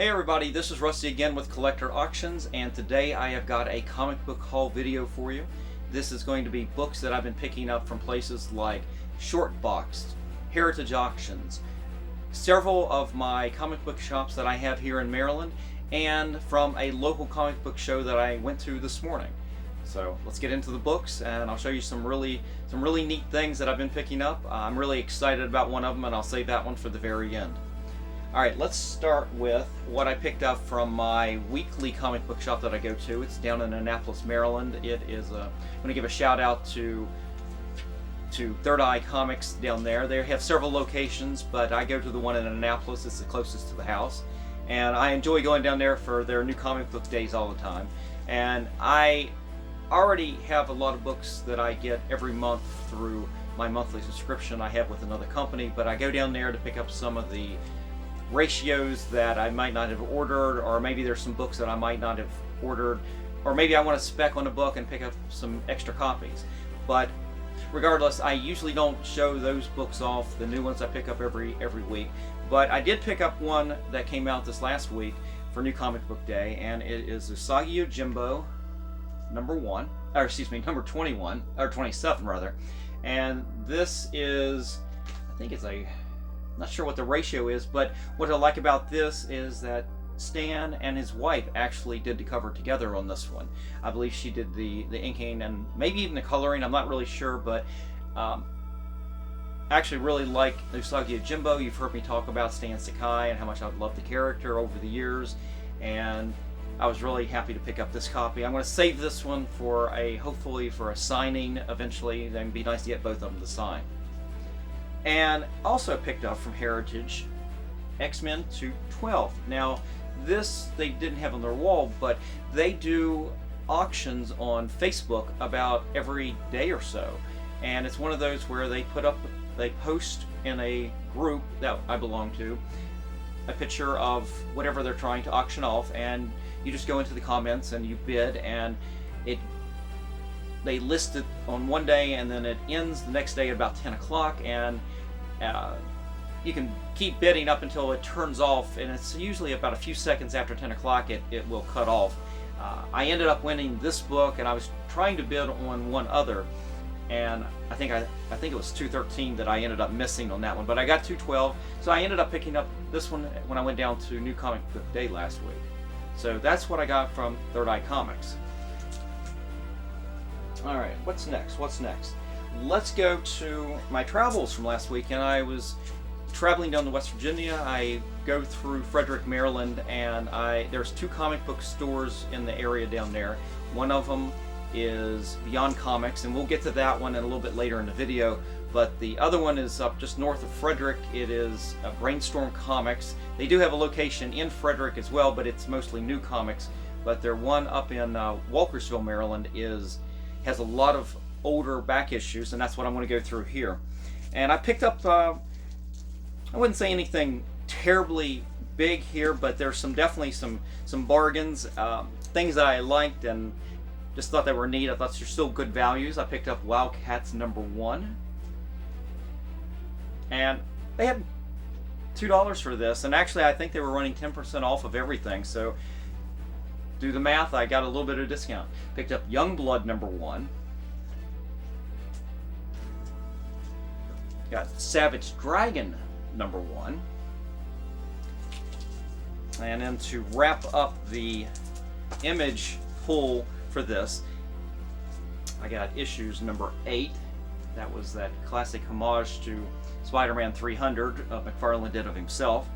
Hey everybody, this is Rusty again with Collector Auctions, and today I have got a comic book haul video for you. This is going to be books that I've been picking up from places like Short Box, Heritage Auctions, several of my comic book shops that I have here in Maryland, and from a local comic book show that I went to this morning. So let's get into the books, and I'll show you some really neat things that I've been picking up. I'm really excited about one of them, and I'll save that one for the very end. Alright, let's start with what I picked up from my weekly comic book shop that I go to. It's down in Annapolis, Maryland. It is I'm going to give a shout out to Third Eye Comics down there. They have several locations, but I go to the one in Annapolis. It's the closest to the house. And I enjoy going down there for their new comic book days all the time. And I already have a lot of books that I get every month through my monthly subscription I have with another company, but I go down there to pick up some of the ratios that I might not have ordered, or maybe there's some books that I might not have ordered, or maybe I want to spec on a book and pick up some extra copies. But regardless, I usually don't show those books off, the new ones I pick up every week. But I did pick up one that came out this last week for New Comic Book Day, and it is Usagi Yojimbo number 21, or 27 rather. And this is, I think it's not sure what the ratio is, but what I like about this is that Stan and his wife actually did the cover together on this one. I believe she did the inking and maybe even the coloring, I'm not really sure, but I actually really like Usagi Yojimbo. You've heard me talk about Stan Sakai and how much I've loved the character over the years, and I was really happy to pick up this copy. I'm going to save this one for hopefully for a signing eventually. It'd be nice to get both of them to sign. And also picked up from Heritage X-Men 212. Now this they didn't have on their wall, but they do auctions on Facebook about every day or so, and it's one of those where they post in a group that I belong to a picture of whatever they're trying to auction off, and you just go into the comments and you bid, and they list it on one day and then it ends the next day at about 10 o'clock, and you can keep bidding up until it turns off, and it's usually about a few seconds after 10 o'clock it will cut off. I ended up winning this book, and I was trying to bid on one other, and I think it was 213 that I ended up missing on that one, but I got 212, so I ended up picking up this one when I went down to New Comic Book Day last week. So that's what I got from Third Eye Comics. Alright, what's next? Let's go to my travels from last week, and I was traveling down to West Virginia. I go through Frederick, Maryland, and there's two comic book stores in the area down there. One of them is Beyond Comics, and we'll get to that one a little bit later in the video, but the other one is up just north of Frederick. It is Brainstorm Comics. They do have a location in Frederick as well, but it's mostly new comics. But their one up in Walkersville, Maryland has a lot of older back issues, and that's what I'm going to go through here. And I picked up, I wouldn't say anything terribly big here, but there's definitely some bargains, things that I liked and just thought they were neat. I thought they're still good values. I picked up Wildcats number 1, and they had $2 for this, and actually I think they were running 10% off of everything, so do the math, I got a little bit of a discount. Picked up Youngblood number 1. Got Savage Dragon number 1. And then to wrap up the Image pull for this, I got issues number 8. That was that classic homage to Spider-Man 300 McFarlane did of himself.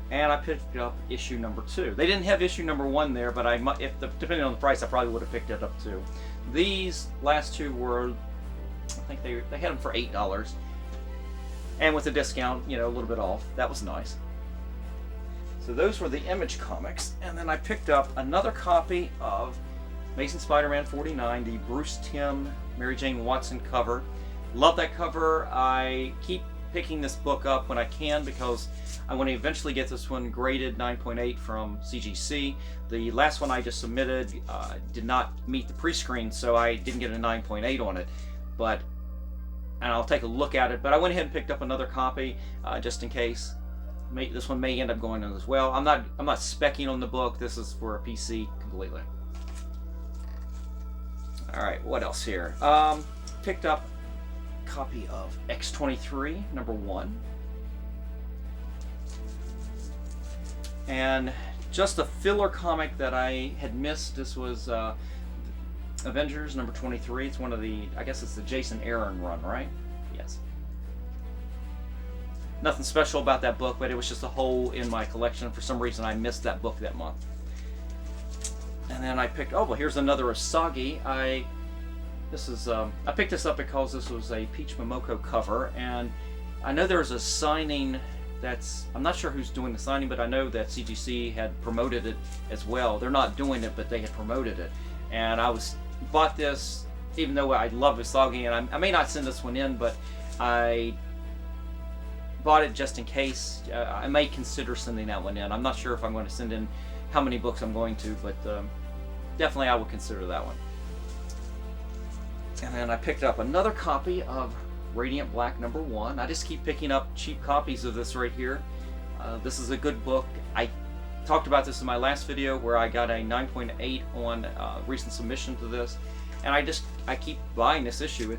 And I picked up issue number 2. They didn't have issue number 1 there, but depending on the price, I probably would have picked it up too. These last two were, I think they had them for $8, and with a discount, a little bit off. That was nice. So those were the Image comics, and then I picked up another copy of Amazing Spider-Man 49, the Bruce Timm, Mary Jane Watson cover. Love that cover. I keep picking this book up when I can because I want to eventually get this one graded 9.8 from CGC. The last one I just submitted did not meet the pre-screen, so I didn't get a 9.8 on it. And I'll take a look at it, but I went ahead and picked up another copy just in case. this one may end up going on as well. I'm not speccing on the book. This is for a PC completely. All right, what else here? Picked up a copy of X-23 #1, and just a filler comic that I had missed. This was Avengers #23. It's one of the, I guess it's the Jason Aaron run, right? Yes. Nothing special about that book, but it was just a hole in my collection. For some reason, I missed that book that month. And then I picked, oh, well, here's another Asagi. I picked this up because this was a Peach Momoko cover, and I know there's a signing I'm not sure who's doing the signing, but I know that CGC had promoted it as well. They're not doing it, but they had promoted it. And bought this, even though I love Asagi, and I may not send this one in, but I bought it just in case. I may consider sending that one in. I'm not sure if I'm going to send in how many books I'm going to, but definitely I will consider that one. And then I picked up another copy of Radiant Black #1. I just keep picking up cheap copies of this right here. This is a good book. I talked about this in my last video where I got a 9.8 on recent submission to this, and I keep buying this issue.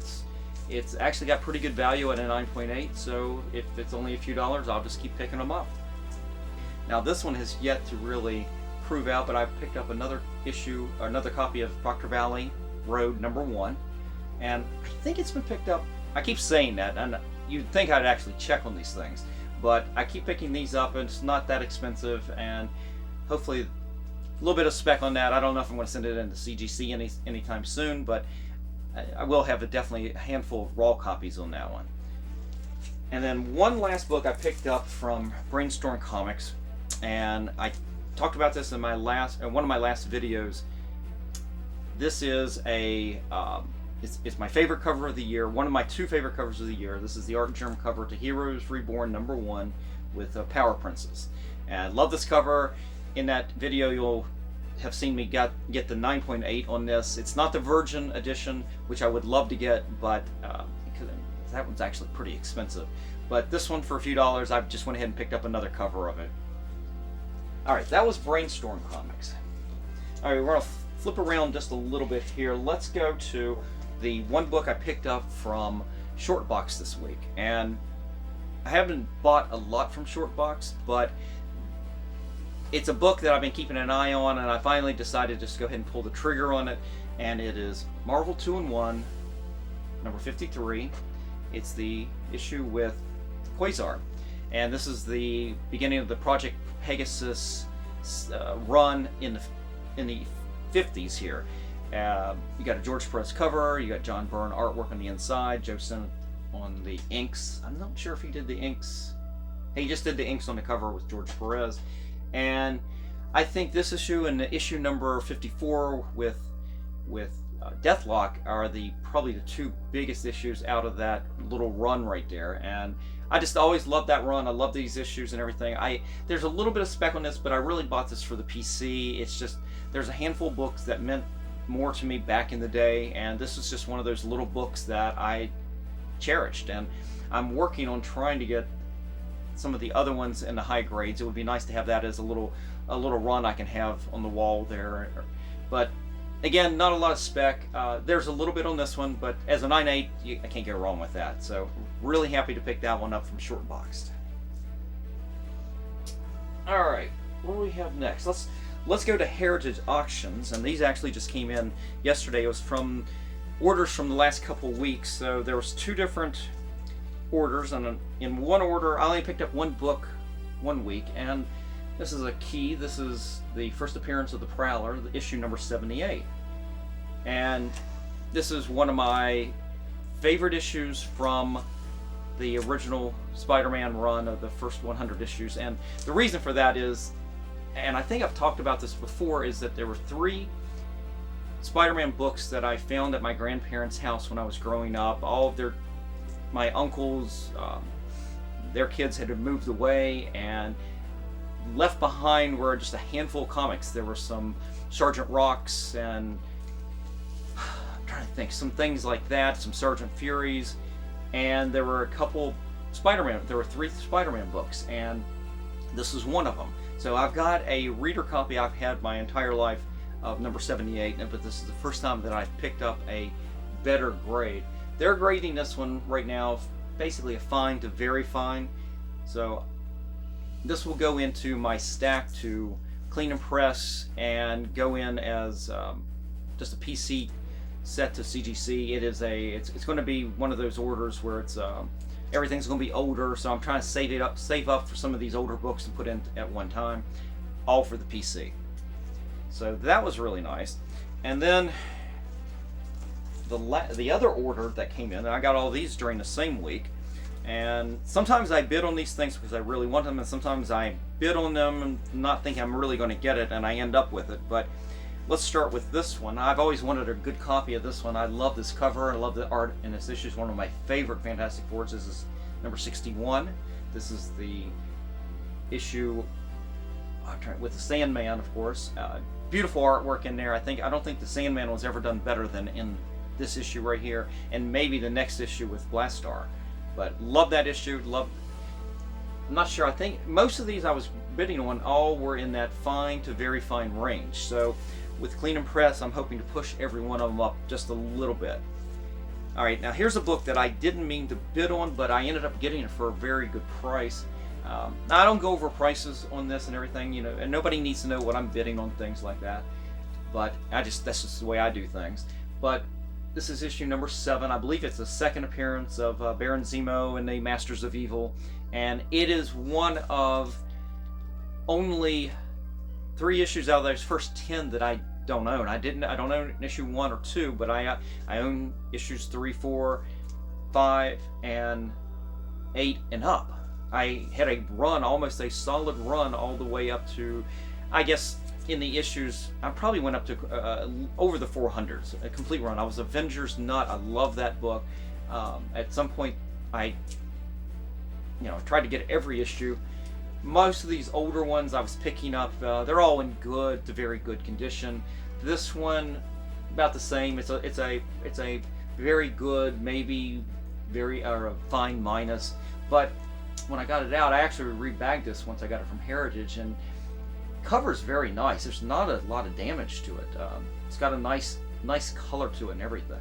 It's actually got pretty good value at a 9.8, so if it's only a few dollars, I'll just keep picking them up. Now this one has yet to really prove out, but I picked up another copy of Proctor Valley Road #1, and I think it's been picked up. I keep saying that, and you'd think I'd actually check on these things, but I keep picking these up, and it's not that expensive, and hopefully a little bit of spec on that. I don't know if I'm going to send it into CGC anytime soon, but I will have definitely a handful of raw copies on that one. And then one last book I picked up from Brainstorm Comics, and I talked about this in one of my last videos. This is it's my favorite cover of the year, one of my two favorite covers of the year. This is the Art Germ cover to Heroes Reborn #1 with Power Princess. And I love this cover. In that video, you'll have seen me get the 9.8 on this. It's not the Virgin edition, which I would love to get, but that one's actually pretty expensive. But this one, for a few dollars, I just went ahead and picked up another cover of it. Alright, that was Brainstorm Comics. Alright, we're going to flip around just a little bit here. Let's go to the one book I picked up from Shortbox this week. And I haven't bought a lot from Shortbox, but it's a book that I've been keeping an eye on, and I finally decided to just go ahead and pull the trigger on it. And it is Marvel 2-in-1, #53. It's the issue with Quasar. And this is the beginning of the Project Pegasus run in the 50s here. You got a George Perez cover, you got John Byrne artwork on the inside, Joe Sinnott on the inks. I'm not sure if he did the inks. He just did the inks on the cover with George Perez. And I think this issue and the issue number 54 with Deathlock are probably the two biggest issues out of that little run right there. And I just always loved that run. I love these issues and everything. There's a little bit of spec on this, but I really bought this for the PC. It's just, there's a handful of books that meant more to me back in the day, and this is just one of those little books that I cherished. And I'm working on trying to get some of the other ones in the high grades. It would be nice to have that as a little run I can have on the wall there. But again, not a lot of spec. There's a little bit on this one, but as a 9.8, I can't go wrong with that. So really happy to pick that one up from Shortboxed. All right, what do we have next? Let's go to Heritage Auctions, and these actually just came in yesterday. It was from orders from the last couple weeks, so there was two different orders, and in one order I only picked up one book one week, and this is a key. This is the first appearance of the Prowler, the issue number 78, and this is one of my favorite issues from the original Spider-Man run of the first 100 issues. And the reason for that is, and I think I've talked about this before, is that there were 3 Spider-Man books that I found at my grandparents' house when I was growing up. All of my uncles, their kids had moved away, and left behind were just a handful of comics. There were some Sergeant Rocks, and I'm trying to think, some things like that, some Sergeant Furies, and there were a couple Spider-Man. There were 3 Spider-Man books, and This is one of them. So I've got a reader copy I've had my entire life of number 78, but this is the first time that I've picked up a better grade. They're grading this one right now basically a fine to very fine. So this will go into my stack to clean and press and go in as just a PC set to CGC. It's going to be one of those orders where it's everything's going to be older, so I'm trying to save up for some of these older books to put in at one time, all for the PC. So that was really nice. And then the other order that came in, and I got all these during the same week, and sometimes I bid on these things because I really want them, and sometimes I bid on them and not think I'm really going to get it, and I end up with it. But let's start with this one. I've always wanted a good copy of this one. I love this cover, I love the art, and this issue is one of my favorite Fantastic Fours. This is number 61. This is the issue with the Sandman, of course. Beautiful artwork in there. I don't think the Sandman was ever done better than in this issue right here, and maybe the next issue with Blastar. But love that issue. I'm not sure. I think most of these I was bidding on all were in that fine to very fine range. So with Clean and Press, I'm hoping to push every one of them up just a little bit. All right, now here's a book that I didn't mean to bid on, but I ended up getting it for a very good price. Now, I don't go over prices on this and everything, you know, and nobody needs to know what I'm bidding on things like that. But that's just the way I do things. But this is issue number 7. I believe it's the second appearance of Baron Zemo and the Masters of Evil, and it is one of only 3 issues out of those first 10 that I don't own. I don't own issue 1 or 2, but I own issues 3, 4, 5, and 8 and up. I had a run, almost a solid run, all the way up to, I guess, in the issues, I probably went up to over the 400s, a complete run. I was Avengers nut. I love that book. At some point, I tried to get every issue. Most of these older ones I was picking up, they're all in good to very good condition. This one, about the same. It's a very good, maybe very or a fine minus. But when I got it out, I actually rebagged this once I got it from Heritage, and cover's very nice. There's not a lot of damage to it. It's got a nice color to it and everything.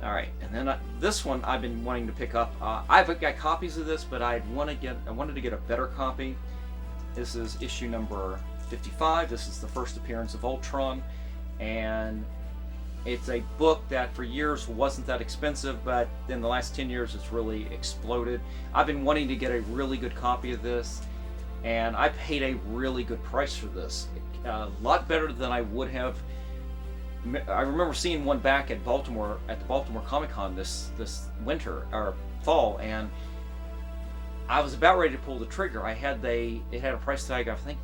All right, and then this one I've been wanting to pick up. I've got copies of this, but I wanted to get a better copy. This is issue number 55. This is the first appearance of Ultron, and it's a book that for years wasn't that expensive, but in the last 10 years it's really exploded. I've been wanting to get a really good copy of this, and I paid a really good price for this. A lot better than I would have. I remember seeing one back at Baltimore, at the Baltimore Comic-Con this winter or fall, and I was about ready to pull the trigger. It had a price tag of, I think,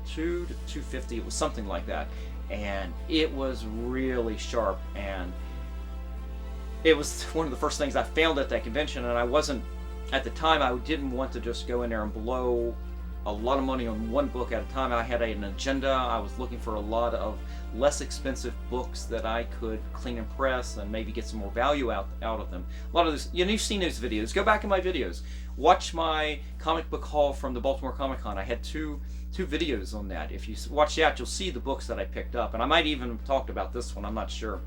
$2 to $2.50. It was something like that, and it was really sharp, and it was one of the first things I found at that convention. And I wasn't, at the time, I didn't want to just go in there and blow a lot of money on one book at a time. I had an agenda. I was looking for a lot of less expensive books that I could clean and press and maybe get some more value out of them. A lot of this, you've seen those videos. Go back in my videos. Watch my comic book haul from the Baltimore Comic Con. I had two videos on that. If you watch that, you'll see the books that I picked up, and I might even have talked about this one. I'm not sure,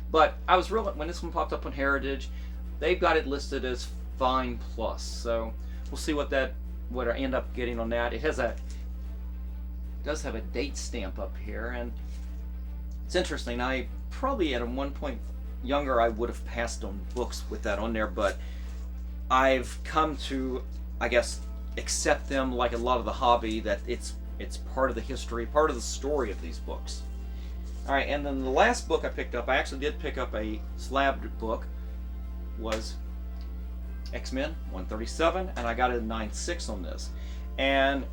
but I was real when this one popped up on Heritage. They've got it listed as Fine Plus, so we'll see what I end up getting on that. It does have a date stamp up here, and it's interesting. I probably at one point younger I would have passed on books with that on there, but I've come to, I guess, accept them like a lot of the hobby, that it's part of the history, part of the story of these books. All right, and then the last book I picked up, I actually did pick up a slabbed book, was X-Men 137, and I got a 9.6 on this. And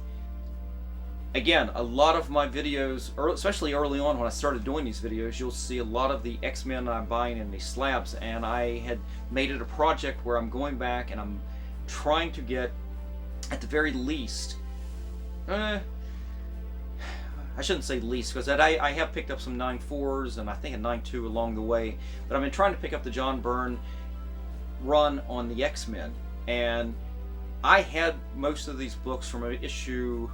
again, a lot of my videos, especially early on when I started doing these videos, you'll see a lot of the X-Men I'm buying in these slabs, and I had made it a project where I'm going back and I'm trying to get, at the very least, I shouldn't say least, because I have picked up some 9.4s and I think a 9.2 along the way, but I've been trying to pick up the John Byrne run on the X-Men, and I had most of these books from issue,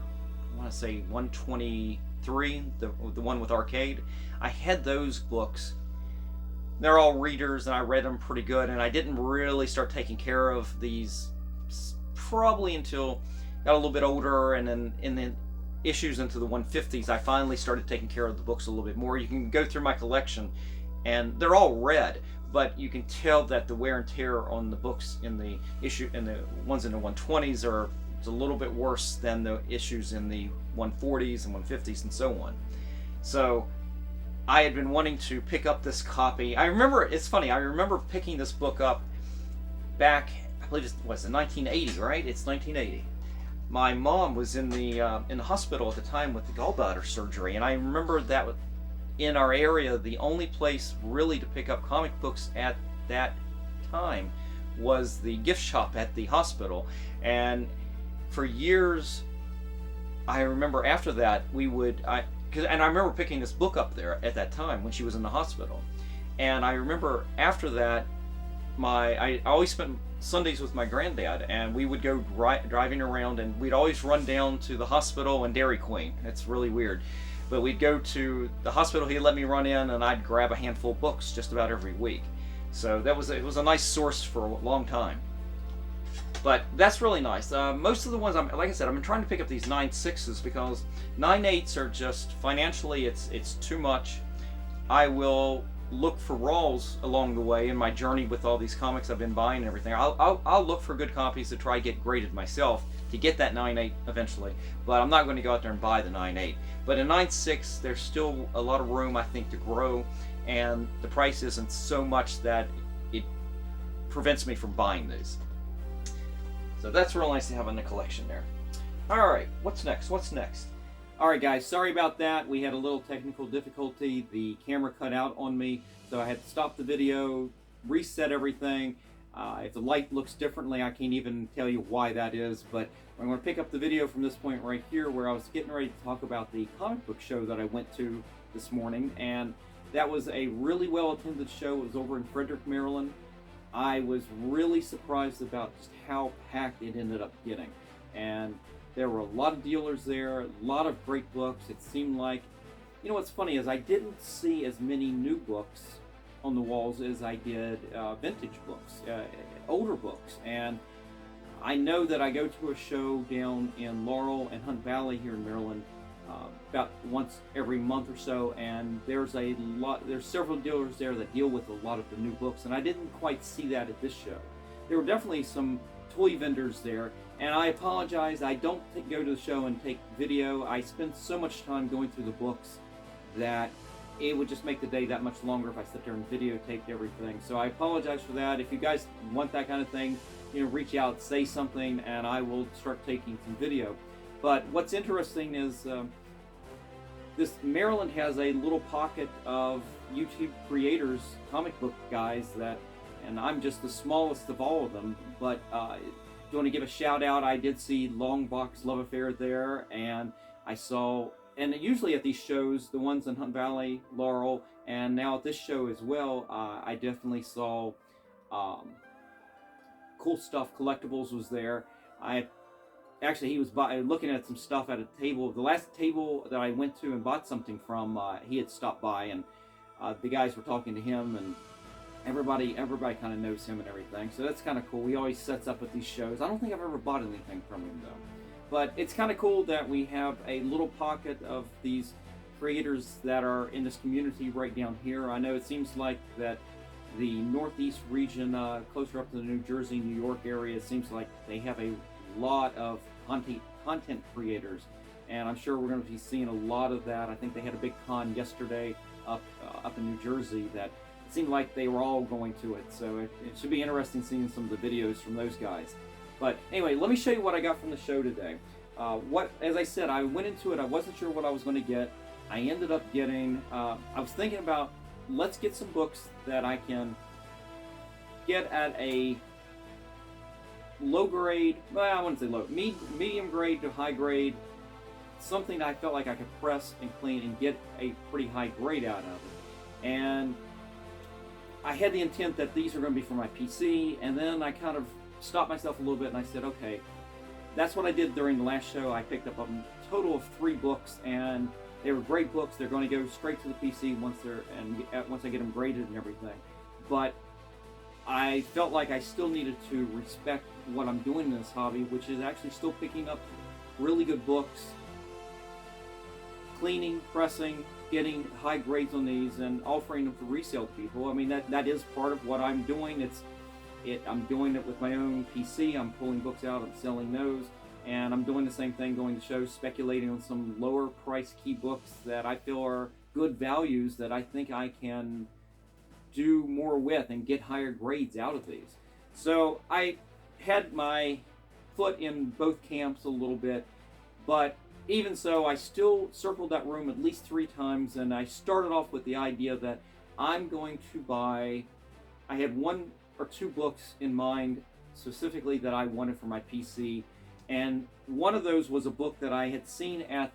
I want to say 123, the one with Arcade. I had those books. They're all readers, and I read them pretty good, and I didn't really start taking care of these probably until I got a little bit older, and then in the issues into the 150s, I finally started taking care of the books a little bit more. You can go through my collection, and they're all red, but you can tell that the wear and tear on the books in the ones in the 120s are a little bit worse than the issues in the 140s and 150s and so on. So I had been wanting to pick up this copy. I remember, it's funny, I remember picking this book up back, I believe it was in 1980, right? It's 1980. My mom was in the hospital at the time with the gallbladder surgery, and I remember that in our area, the only place really to pick up comic books at that time was the gift shop at the hospital. And for years, I remember after that, and I remember picking this book up there at that time when she was in the hospital. And I remember after that, I always spent Sundays with my granddad, and we would go driving around, and we'd always run down to the hospital and Dairy Queen. It's really weird. But we'd go to the hospital, he'd let me run in, and I'd grab a handful of books just about every week. So it was a nice source for a long time. But that's really nice. Most of the ones, like I said, I've been trying to pick up these 9.6s because 9.8s are just, financially, it's too much. I will look for raws along the way in my journey with all these comics I've been buying and everything. I'll look for good copies to try to get graded myself to get that 9.8 eventually. But I'm not going to go out there and buy the 9.8. But in 9.6, there's still a lot of room, I think, to grow, and the price isn't so much that it prevents me from buying these. So that's real nice to have in the collection there. Alright, what's next? Alright guys, sorry about that. We had a little technical difficulty. The camera cut out on me, so I had to stop the video, reset everything. If the light looks differently, I can't even tell you why that is, but I'm going to pick up the video from this point right here where I was getting ready to talk about the comic book show that I went to this morning, and that was a really well-attended show. It was over in Frederick, Maryland. I was really surprised about just how packed it ended up getting, and there were a lot of dealers there, a lot of great books. It seemed like, you know what's funny is I didn't see as many new books on the walls as I did vintage books, older books. And I know that I go to a show down in Laurel and Hunt Valley here in Maryland about once every month or so, and there's several dealers there that deal with a lot of the new books, and I didn't quite see that at this show. There were definitely some toy vendors there, and I apologize, I don't go to the show and take video. I spend so much time going through the books that it would just make the day that much longer if I sit there and videotaped everything. So I apologize for that. If you guys want that kind of thing, you know, reach out, say something, and I will start taking some video. But what's interesting is this Maryland has a little pocket of YouTube creators, comic book guys and I'm just the smallest of all of them, but do want to give a shout out. I did see Long Box Love Affair there, and I saw, and usually at these shows, the ones in Hunt Valley, Laurel, and now at this show as well, I definitely saw Cool Stuff Collectibles was there. He was looking at some stuff at a table. The last table that I went to and bought something from, he had stopped by, and the guys were talking to him, and everybody kind of knows him and everything. So that's kind of cool. He always sets up at these shows. I don't think I've ever bought anything from him though. But it's kind of cool that we have a little pocket of these creators that are in this community right down here. I know it seems like that the Northeast region, closer up to the New Jersey, New York area, it seems like they have a lot of content creators, and I'm sure we're going to be seeing a lot of that. I think they had a big con yesterday up in New Jersey that it seemed like they were all going to it, so it should be interesting seeing some of the videos from those guys. But anyway, let me show you what I got from the show today. As I said, I went into it, I wasn't sure what I was going to get. I ended up getting, I was thinking about, let's get some books that I can get at a low grade, well, I wouldn't say low, medium grade to high grade, something that I felt like I could press and clean and get a pretty high grade out of it. And I had the intent that these are going to be for my PC, and then I kind of stopped myself a little bit and I said, okay, that's what I did during the last show. I picked up a total of 3 books, and they were great books. They're going to go straight to the PC once I get them graded and everything. But I felt like I still needed to respect what I'm doing in this hobby, which is actually still picking up really good books, cleaning, pressing, getting high grades on these, and offering them for resale to people. I mean, that is part of what I'm doing. I'm doing it with my own PC. I'm pulling books out and selling those, and I'm doing the same thing, going to shows, speculating on some lower price key books that I feel are good values that I think I can do more with and get higher grades out of these. So I had my foot in both camps a little bit, but even so, I still circled that room at least 3 times, and I started off with the idea that I'm going to buy. I had 1 or 2 books in mind specifically that I wanted for my PC, and one of those was a book that I had seen at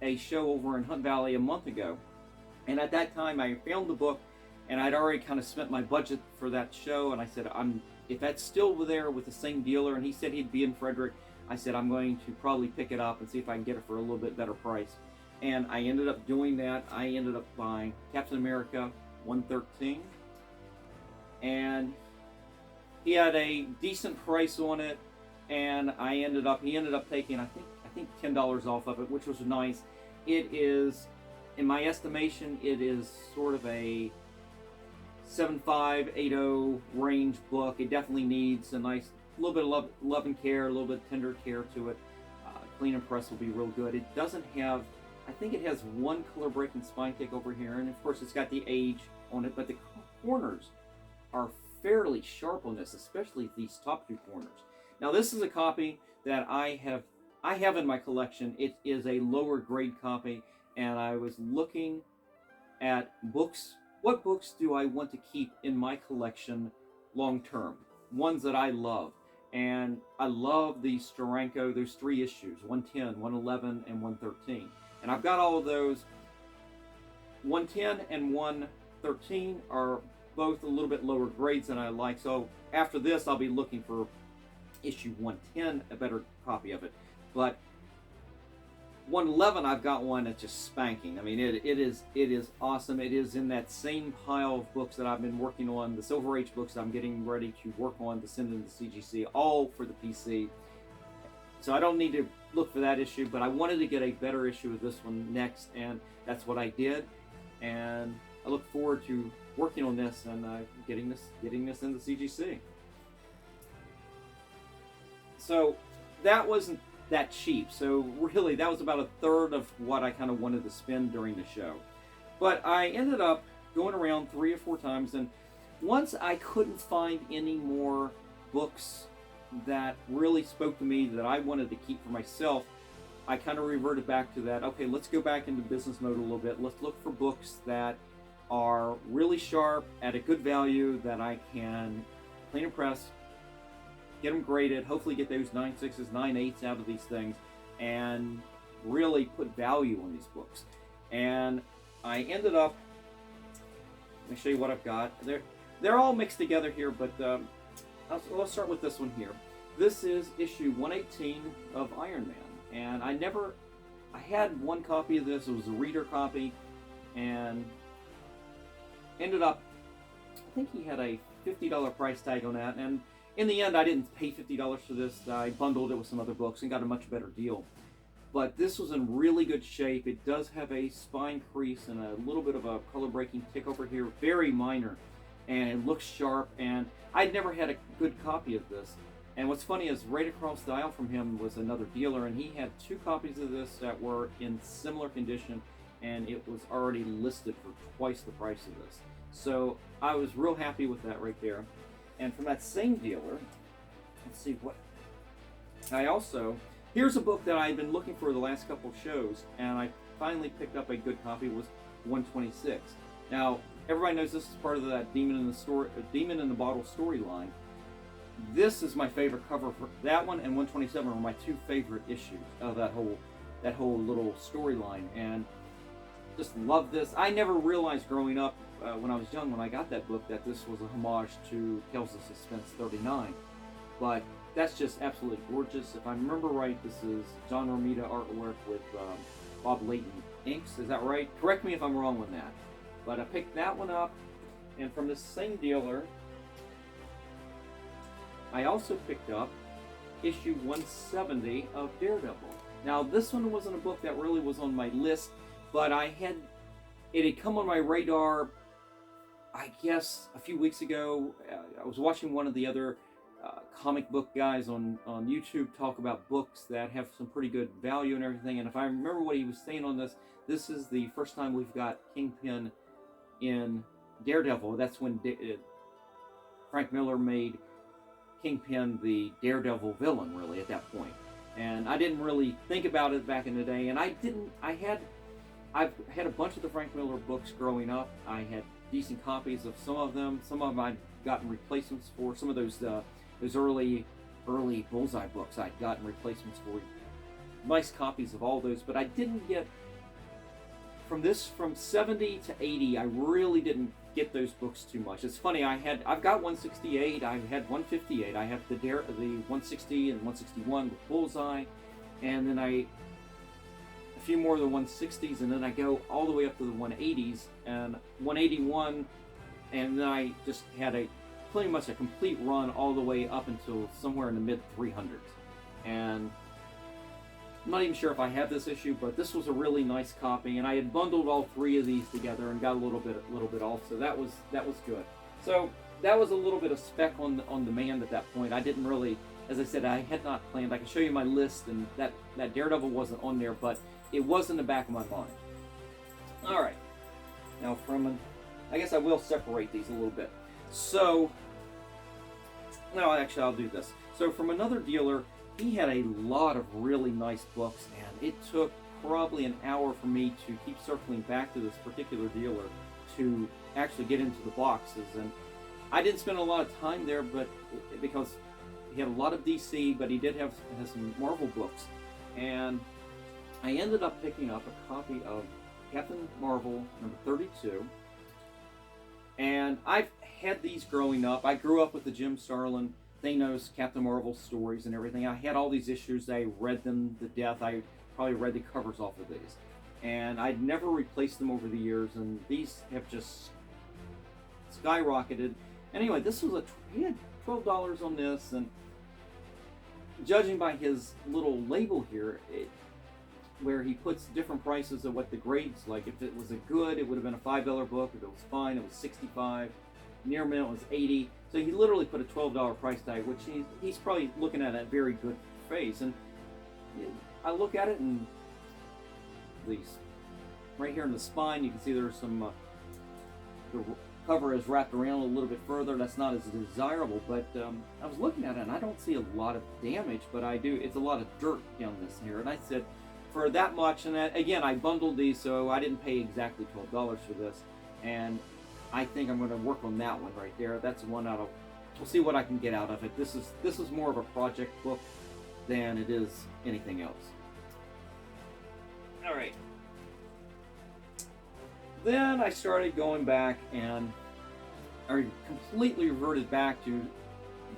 a show over in Hunt Valley a month ago. And at that time, I found the book, and I'd already kind of spent my budget for that show, and I said, if that's still there with the same dealer, and he said he'd be in Frederick, I said, I'm going to probably pick it up and see if I can get it for a little bit better price. And I ended up doing that. I ended up buying Captain America 113, and he had a decent price on it, and he ended up taking I think $10 off of it, which was nice. It is, in my estimation, it is sort of a 7.5, 8.0 range book. It definitely needs a nice little bit of love and care, a little bit of tender care to it. Clean and press will be real good. It doesn't have, I think it has 1 color breaking spine tick over here, and of course it's got the age on it, but the corners are fairly sharp on this, especially these top 2 corners. Now this is a copy that I have in my collection. It is a lower grade copy, and I was looking at books. What books do I want to keep in my collection long term? Ones that I love. And I love the Steranko, those 3 issues, 110, 111, and 113. And I've got all of those. 110 and 113 are both a little bit lower grades than I like. So after this, I'll be looking for issue 110, a better copy of it. But 111, I've got one that's just spanking. I mean, it is awesome. It is in that same pile of books that I've been working on, the Silver Age books I'm getting ready to work on to send into CGC, all for the PC. So I don't need to look for that issue, but I wanted to get a better issue of this one next, and that's what I did. And I look forward to working on this and getting this into CGC. So that wasn't that cheap. So really, that was about 1/3 of what I kind of wanted to spend during the show. But I ended up going around 3 or 4 times, and once I couldn't find any more books that really spoke to me that I wanted to keep for myself, I kind of reverted back to that. Okay, let's go back into business mode a little bit. Let's look for books that are really sharp, at a good value, that I can clean and press, get them graded, hopefully get those 9.6s, 9.8s out of these things, and really put value on these books. And I ended up, let me show you what I've got. They're all mixed together here, but let's start with this one here. This is issue 118 of Iron Man, and I had 1 copy of this. It was a reader copy, and ended up, I think he had a $50 price tag on that, and in the end, I didn't pay $50 for this. I bundled it with some other books and got a much better deal. But this was in really good shape. It does have a spine crease and a little bit of a color breaking tick over here, very minor, and it looks sharp. And I'd never had a good copy of this. And what's funny is right across the aisle from him was another dealer, and he had 2 copies of this that were in similar condition, and it was already listed for twice the price of this. So I was real happy with that right there. And from that same dealer, let's see what here's a book that I've been looking for the last couple of shows, and I finally picked up a good copy. Was 126. Now everybody knows this is part of that Demon in the Bottle storyline. This is my favorite cover for that one, and 127 are my 2 favorite issues of that whole little storyline, and just love this. I never realized growing up when I was young, when I got that book, that this was a homage to Tales of Suspense 39. but that's just absolutely gorgeous. If I remember right, this is John Romita artwork with Bob Layton inks. Is that right? Correct me if I'm wrong on that. But I picked that one up, and from the same dealer, I also picked up issue 170 of Daredevil. Now, this one wasn't a book that really was on my list, but it had come on my radar, I guess, a few weeks ago. I was watching one of the other comic book guys on YouTube talk about books that have some pretty good value and everything, and if I remember what he was saying on this, this is the first time we've got Kingpin in Daredevil. That's when Frank Miller made Kingpin the Daredevil villain, really, at that point. And I didn't really think about it back in the day, and I've had a bunch of the Frank Miller books growing up. I had decent copies of some of them. Some of them I'd gotten replacements for. Some of those early Bullseye books I'd gotten replacements for. Nice copies of all those, but I didn't get from 70 to 80. I really didn't get those books too much. It's funny. I've got 168. I had 158. I have the 160 and 161 with Bullseye, and then a few more of the 160s, and then I go all the way up to the 180s and 181, and then I just had pretty much a complete run all the way up until somewhere in the mid 300s. And I'm not even sure if I have this issue, but this was a really nice copy, and I had bundled all three of these together and got a little bit off, so that was good. So that was a little bit of spec on demand at that point. I didn't really, as I said, I had not planned. I can show you my list, and that Daredevil wasn't on there, but it was in the back of my mind. All right, now I guess I will separate these a little bit. So, no, actually I'll do this. So from another dealer, he had a lot of really nice books, and it took probably an hour for me to keep circling back to this particular dealer to actually get into the boxes. And I didn't spend a lot of time there, but because he had a lot of DC, but he did have some Marvel books. And I ended up picking up a copy of Captain Marvel number 32. And I've had these growing up. I grew up with the Jim Starlin, Thanos, Captain Marvel stories and everything. I had all these issues. I read them to death. I probably read the covers off of these. And I'd never replaced them over the years, and these have just skyrocketed. Anyway, he had $12 on this, and judging by his little label here, where he puts different prices of what the grades like. If it was a good, it would have been a $5 book. If it was fine, it was $65. Near mint was $80. So he literally put a $12 price tag, which he's probably looking at a very good face. And I look at it, and these right here in the spine, you can see there's some the cover is wrapped around a little bit further. That's not as desirable, but I was looking at it, and I don't see a lot of damage, but I do. It's a lot of dirt down this here, and I said, for that much, and again, I bundled these, so I didn't pay exactly $12 for this, and I think I'm going to work on that one right there. That's one we'll see what I can get out of it. This is more of a project book than it is anything else. All right. Then I started going back, and I completely reverted back to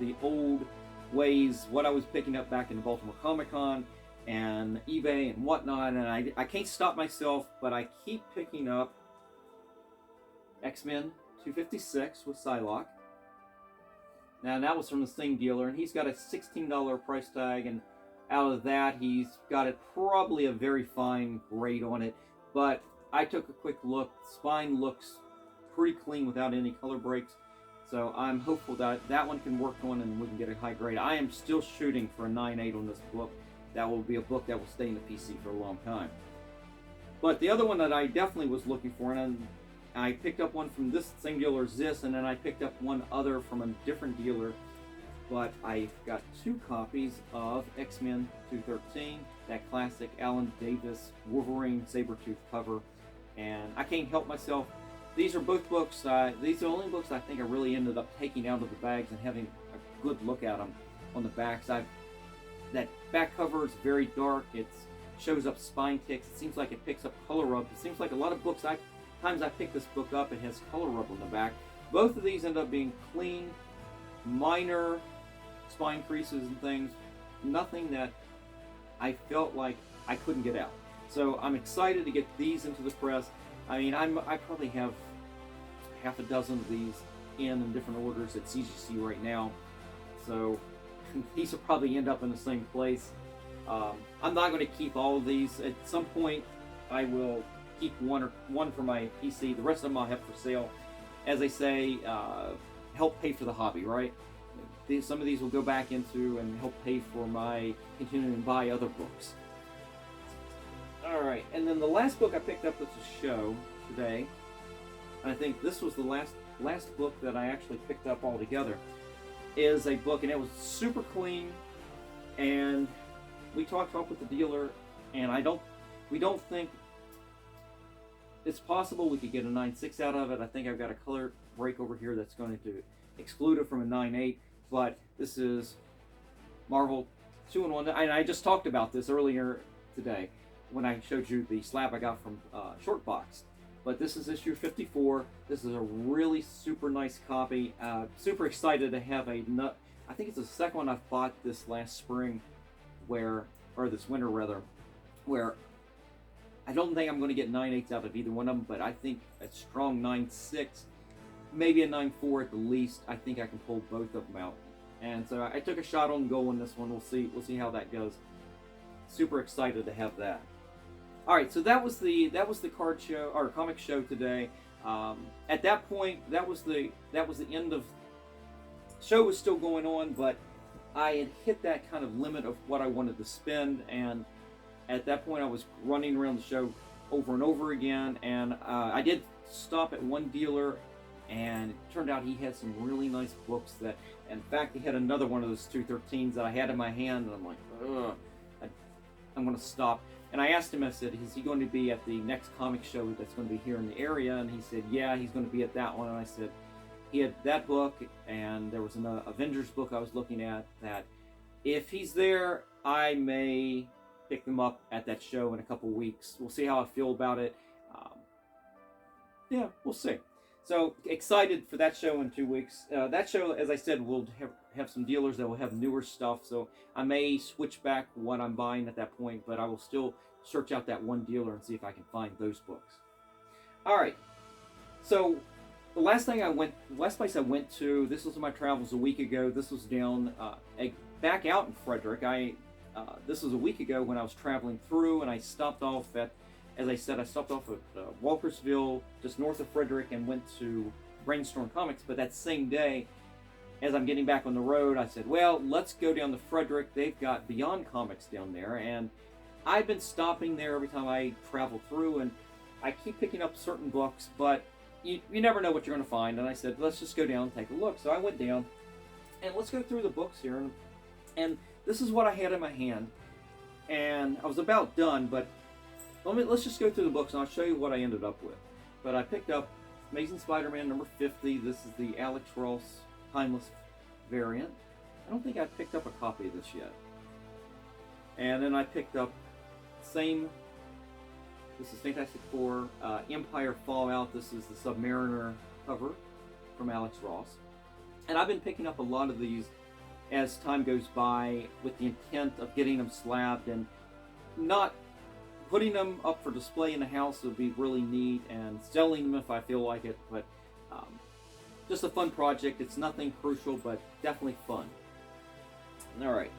the old ways, what I was picking up back in the Baltimore Comic-Con and eBay and whatnot, and I can't stop myself, but I keep picking up X-Men 256 with Psylocke. Now that was from the same dealer, and he's got a $16 price tag, and out of that he's got probably a very fine grade on it, but I took a quick look. The spine looks pretty clean without any color breaks, so I'm hopeful that that one can work on and we can get a high grade. I am still shooting for a 9.8 on this book. That will be a book that will stay in the PC for a long time. But the other one that I definitely was looking for, and I picked up one from this same dealer as this, and then I picked up one other from a different dealer, but I got two copies of X-Men 213, that classic Alan Davis Wolverine Sabretooth cover, and I can't help myself. These are both books, these are the only books I think I really ended up taking out of the bags and having a good look at them on the backs. That back cover is very dark. It shows up spine ticks. It seems like it picks up color rub. It seems like a lot of books, times I pick this book up, it has color rub on the back. Both of these end up being clean, minor spine creases and things. Nothing that I felt like I couldn't get out. So I'm excited to get these into the press. I mean, I probably have half a dozen of these in different orders at CGC right now. So these will probably end up in the same place. I'm not going to keep all of these. At some point, I will keep one for my PC. The rest of them I'll have for sale. As I say, help pay for the hobby, right? Some of these will go back into and help pay for my continuing to buy other books. All right, and then the last book I picked up that's a show today. I think this was the last book that I actually picked up altogether. Is a book, and it was super clean. And we talked up with the dealer, and we don't think it's possible we could get a 9.6 out of it. I think I've got a color break over here that's going to exclude it from a 9.8. But this is Marvel 2-in-1, and I just talked about this earlier today when I showed you the slab I got from Short Box. But this is issue 54. This is a really super nice copy. Super excited to have I think it's the second one I've bought this last spring, or this winter rather, where I don't think I'm going to get 9.8s out of either one of them, but I think a strong 9.6, maybe a 9.4 at the least. I think I can pull both of them out. And so I took a shot on goal in this one. We'll see how that goes. Super excited to have that. All right, so that was the card show or comic show today. At that point, that was the end of. Show was still going on, but I had hit that kind of limit of what I wanted to spend, and at that point, I was running around the show over and over again. And I did stop at one dealer, and it turned out he had some really nice books. That, in fact, he had another one of those 213s that I had in my hand, and I'm like, ugh, I'm going to stop. And I asked him, I said, is he going to be at the next comic show that's going to be here in the area? And he said, yeah, he's going to be at that one. And I said, he had that book, and there was an Avengers book I was looking at that if he's there, I may pick them up at that show in a couple weeks. We'll see how I feel about it. Yeah, we'll see. So excited for that show in 2 weeks. That show, as I said, will have some dealers that will have newer stuff. So I may switch back what I'm buying at that point, but I will still search out that one dealer and see if I can find those books. All right. So the last place I went to, this was my travels a week ago. This was down back out in Frederick. This was a week ago when I was traveling through, and I stopped off at. As I said, I stopped off at Walkersville, just north of Frederick, and went to Brainstorm Comics. But that same day, as I'm getting back on the road, I said, well, let's go down to Frederick. They've got Beyond Comics down there. And I've been stopping there every time I travel through, and I keep picking up certain books, but you never know what you're going to find. And I said, let's just go down and take a look. So I went down, and let's go through the books here. And this is what I had in my hand. And I was about done, but let's just go through the books, and I'll show you what I ended up with. But I picked up Amazing Spider-Man number 50. This is the Alex Ross Timeless variant. I don't think I picked up a copy of this yet. And then I picked up this is Fantastic Four Empire Fallout. This is the Submariner cover from Alex Ross. And I've been picking up a lot of these as time goes by with the intent of getting them slabbed and not putting them up for display in the house would be really neat, and selling them if I feel like it, but just a fun project. It's nothing crucial, but definitely fun. Alright,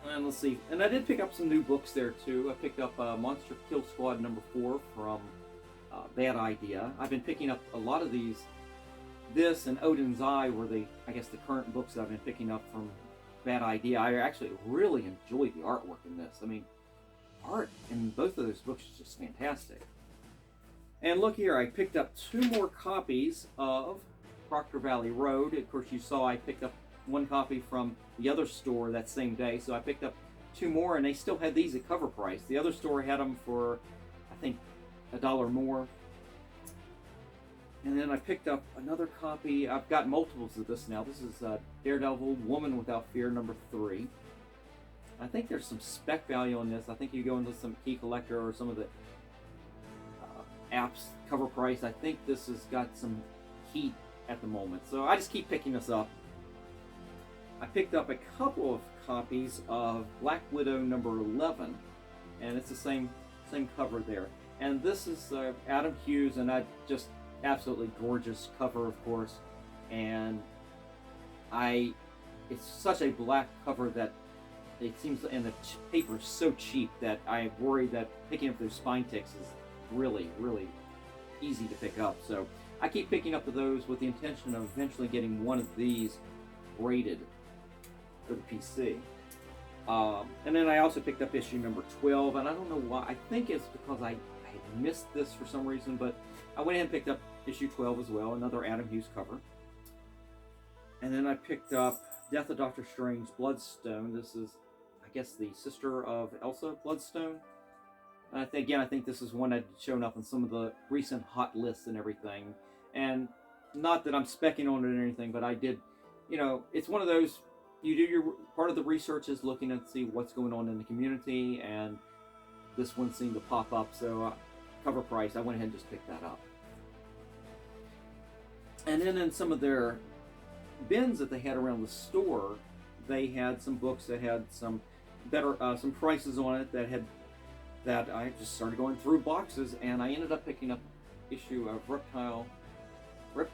and let's see. And I did pick up some new books there too. I picked up Monster Kill Squad number 4 from Bad Idea. I've been picking up a lot of these. This and Odin's Eye were the current books that I've been picking up from Bad Idea. I actually really enjoyed the artwork in this. I mean, art in both of those books is just fantastic. And look here, I picked up 2 more copies of Proctor Valley Road. Of course, you saw I picked up 1 copy from the other store that same day, so I picked up 2 more, and they still had these at cover price. The other store had them for, I think, $1 more. And then I picked up another copy. I've got multiples of this now. This is Daredevil Woman Without Fear number 3. I think there's some spec value on this. I think you go into some Key Collector or some of the apps cover price. I think this has got some heat at the moment. So I just keep picking this up. I picked up a couple of copies of Black Widow number 11, and it's the same cover there. And this is Adam Hughes, and I just absolutely gorgeous cover, of course. And it's such a black cover that it seems, and the paper is so cheap that I worry that picking up those spine ticks is really, really easy to pick up. So I keep picking up those with the intention of eventually getting one of these graded for the PC. And then I also picked up issue number 12, and I don't know why. I think it's because I missed this for some reason, but I went ahead and picked up issue 12 as well, another Adam Hughes cover. And then I picked up Death of Doctor Strange, Bloodstone. This is, I guess, the sister of Elsa, Bloodstone. And I think this is one that had shown up in some of the recent hot lists and everything. And not that I'm specking on it or anything, but I did, it's one of those, you do your part of the research is looking at see what's going on in the community, and this one seemed to pop up, so cover price, I went ahead and just picked that up. And then in some of their bins that they had around the store, they had some books that had some better some prices on it that I just started going through boxes, and I ended up picking up issue of Reptile, is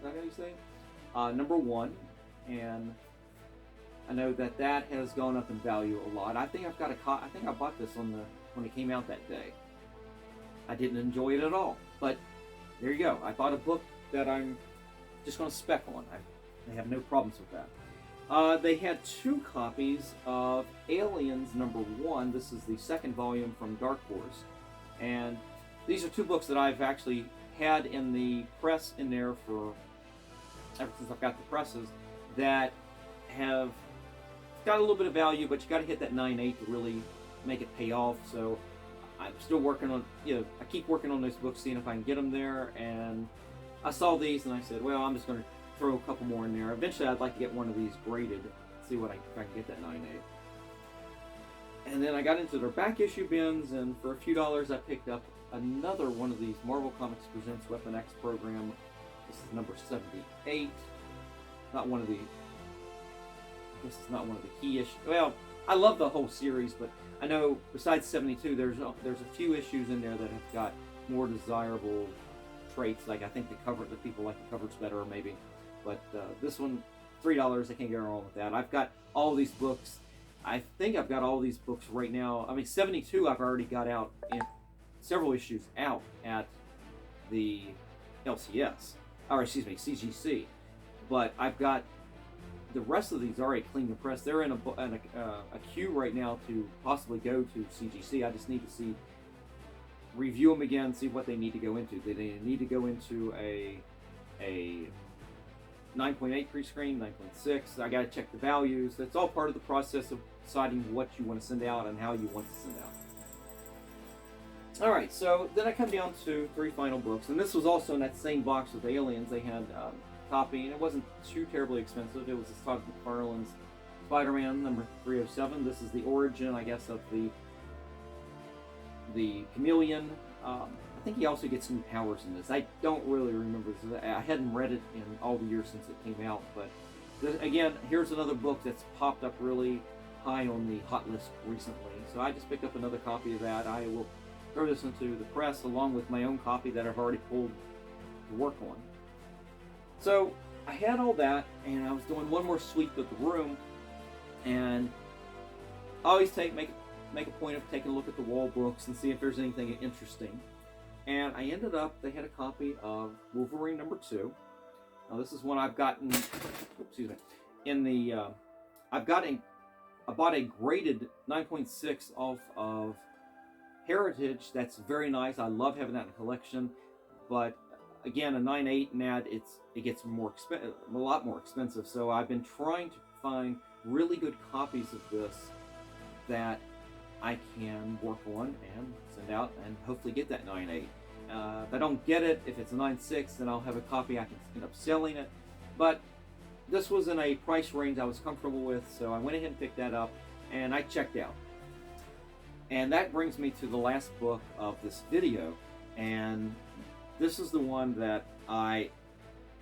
that how you say it? Number 1, and I know that has gone up in value a lot. I think I think I bought this when it came out that day. I didn't enjoy it at all, but there you go. I bought a book that I'm just going to spec on. I have no problems with that. They had 2 copies of Aliens number 1. This is the second volume from Dark Horse, and these are 2 books that I've actually had in the press in there for ever since I've got the presses, that have got a little bit of value, but you got to hit that 9.8 to really make it pay off. So I'm still working on, I keep working on those books, seeing if I can get them there. And I saw these and I said, well, I'm just going to throw a couple more in there. Eventually, I'd like to get one of these graded, see if I can get that 9.8. And then I got into their back issue bins, and for a few dollars, I picked up another one of these Marvel Comics Presents Weapon X program. This is number 78. This is not one of the key issues. Well, I love the whole series, but I know besides 72, there's a few issues in there that have got more desirable traits. Like I think the people like the covers better, maybe. But this one, $3, I can't go wrong with that. I've got all these books. I think I've got all these books right now. I mean, 72 I've already got out in several issues out at the LCS, or excuse me, CGC. But I've got the rest of these already cleaned and pressed. They're in a queue right now to possibly go to CGC. I just need to review them again, see what they need to go into. Do they need to go into a 9.8 pre-screen, 9.6? I got to check the values. That's all part of the process of deciding what you want to send out and how you want to send out. All right, so then I come down to 3 final books, and this was also in that same box with Aliens. They had copy, and it wasn't too terribly expensive. It was Todd McFarlane's Spider-Man number 307. This is the origin, I guess, of the Chameleon. I think he also gets new powers in this. I don't really remember this. I hadn't read it in all the years since it came out, but again, here's another book that's popped up really high on the hot list recently. So I just picked up another copy of that. I will throw this into the press along with my own copy that I've already pulled to work on. So I had all that, and I was doing one more sweep of the room, and I always make a point of taking a look at the wall books and see if there's anything interesting. And I ended up, they had a copy of Wolverine number 2. Now this is one I've gotten, I bought a graded 9.6 off of Heritage. That's very nice. I love having that in a collection, but again, a 9.8 and that it gets a lot more expensive. So I've been trying to find really good copies of this that I can work on and send out and hopefully get that 9.8. If I don't get it, if it's a 9.6, then I'll have a copy. I can end up selling it. But this was in a price range I was comfortable with, so I went ahead and picked that up, and I checked out. And that brings me to the last book of this video, and this is the one that I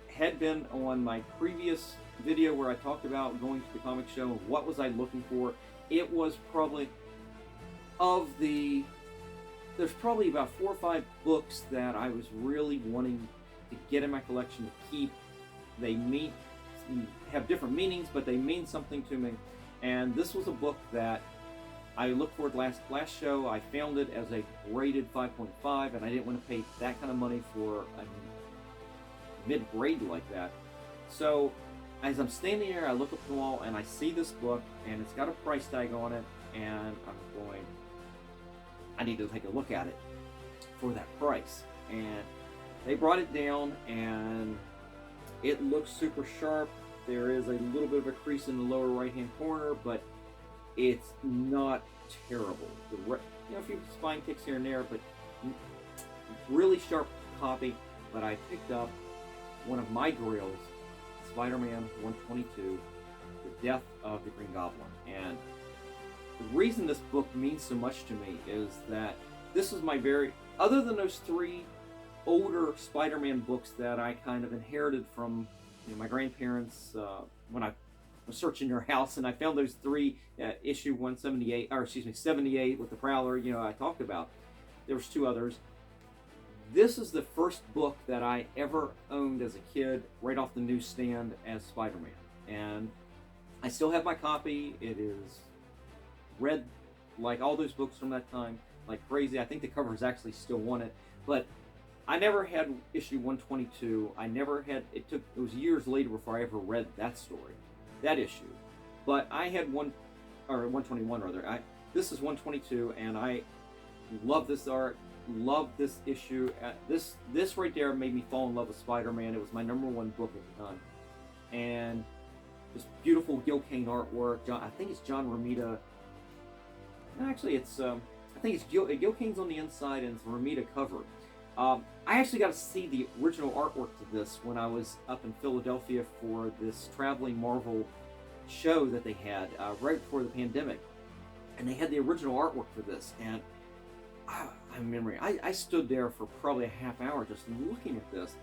had been on my previous video where I talked about going to the comic show and what was I looking for, it was probably there's probably about 4 or 5 books that I was really wanting to get in my collection to keep. They have different meanings, but they mean something to me. And this was a book that I looked for last show. I found it as a graded 5.5, and I didn't want to pay that kind of money for a mid-grade like that. So as I'm standing there, I look up the wall and I see this book, and it's got a price tag on it, and I'm going, I need to take a look at it for that price. And they brought it down, and it looks super sharp. There is a little bit of a crease in the lower right-hand corner, but it's not terrible. A few spine kicks here and there, but really sharp copy. But I picked up one of my grails, Spider-Man 122, The Death of the Green Goblin. And the reason this book means so much to me is that this is my other than those 3 older Spider-Man books that I kind of inherited from my grandparents when I was searching their house, and I found those 3 issue 178, or excuse me, 78 with the Prowler. I talked about. There was 2 others. This is the first book that I ever owned as a kid, right off the newsstand, as Spider-Man, and I still have my copy. It is read like all those books from that time, like crazy. I think the cover is actually still on it, but I never had issue 122. I never had, it was years later before I ever read that story, that issue. But I had 121 rather. This is 122, and I love this art, love this issue. This right there made me fall in love with Spider-Man. It was my #1 book at the time. And this beautiful Gil Kane artwork. I think it's John Romita. Actually, I think it's Gil Kane's on the inside and it's Romita cover. I actually got to see the original artwork to this when I was up in Philadelphia for this traveling Marvel show that they had right before the pandemic. And they had the original artwork for this. And I remember I stood there for probably a half hour just looking at this.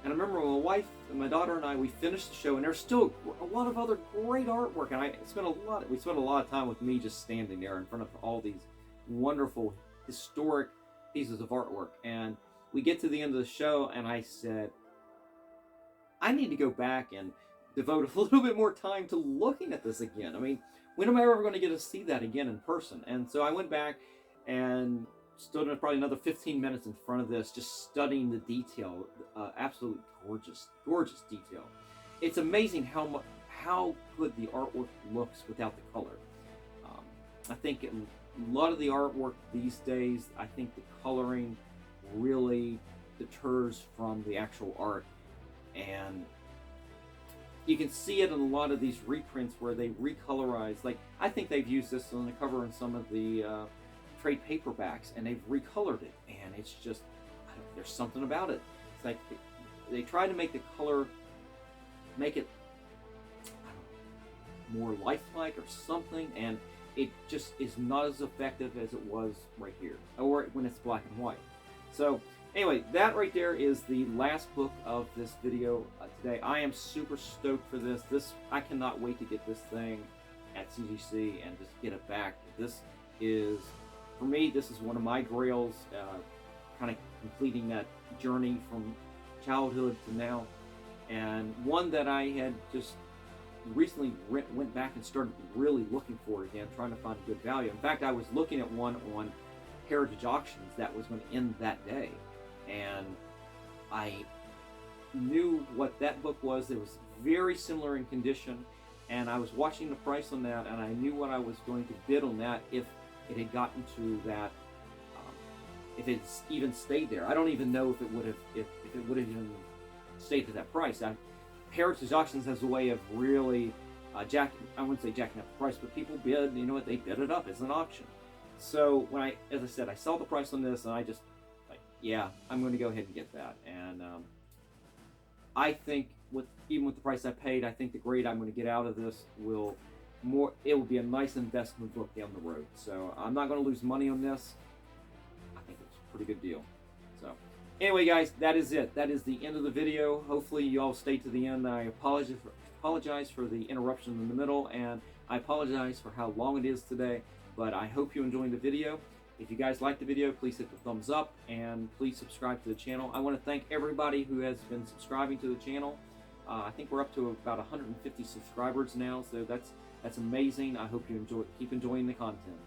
And I remember my wife and my daughter and I, we finished the show, and there's still a lot of other great artwork. And we spent a lot of time with me just standing there in front of all these wonderful historic pieces of artwork. And we get to the end of the show, and I said, I need to go back and devote a little bit more time to looking at this again. I mean, when am I ever going to get to see that again in person? And so I went back and stood in probably another 15 minutes in front of this, just studying the detail. Absolutely gorgeous, gorgeous detail. It's amazing how good the artwork looks without the color. I think a lot of the artwork these days, I think the coloring really deters from the actual art, and you can see it in a lot of these reprints where they recolorize. Like, I think they've used this on the cover in some of the trade paperbacks, and they've recolored it, and it's just, there's something about it. It's like they try to make the color, make it, I don't know, more lifelike or something, and it just is not as effective as it was right here, or when it's black and white. So anyway, that right there is the last book of this video today. I am super stoked for this. I cannot wait to get this thing at CGC and just get it back. This is, for me, this is one of my grails, kind of completing that journey from childhood to now, and one that I had just recently went back and started really looking for again, trying to find a good value. In fact, I was looking at one on Heritage Auctions that was going to end that day, and I knew what that book was. It was very similar in condition, and I was watching the price on that, and I knew what I was going to bid on that if it had gotten to that, if it's even stayed there. I don't even know if it would have, if it would have even stayed at that price. Heritage Auctions has a way of really I wouldn't say jacking up the price, but people bid, you know what, they bid it up. It's an auction. So when as I said, I saw the price on this, and I just, yeah, I'm going to go ahead and get that. And I think even with the price I paid, I think the grade I'm going to get out of this will be a nice investment book down the road. So I'm not going to lose money on this. I think it's a pretty good deal. So anyway, guys, that is it. That is the end of the video. Hopefully you all stayed to the end. I apologize for the interruption in the middle, and I apologize for how long it is today, but I hope you enjoyed the video. If you guys like the video, please hit the thumbs up and please subscribe to the channel. I want to thank everybody who has been subscribing to the channel. I think we're up to about 150 subscribers now, so that's amazing. I hope you keep enjoying the content.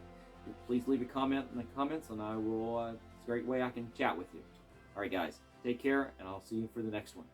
Please leave a comment in the comments, and I will. It's a great way I can chat with you. All right, guys, take care, and I'll see you for the next one.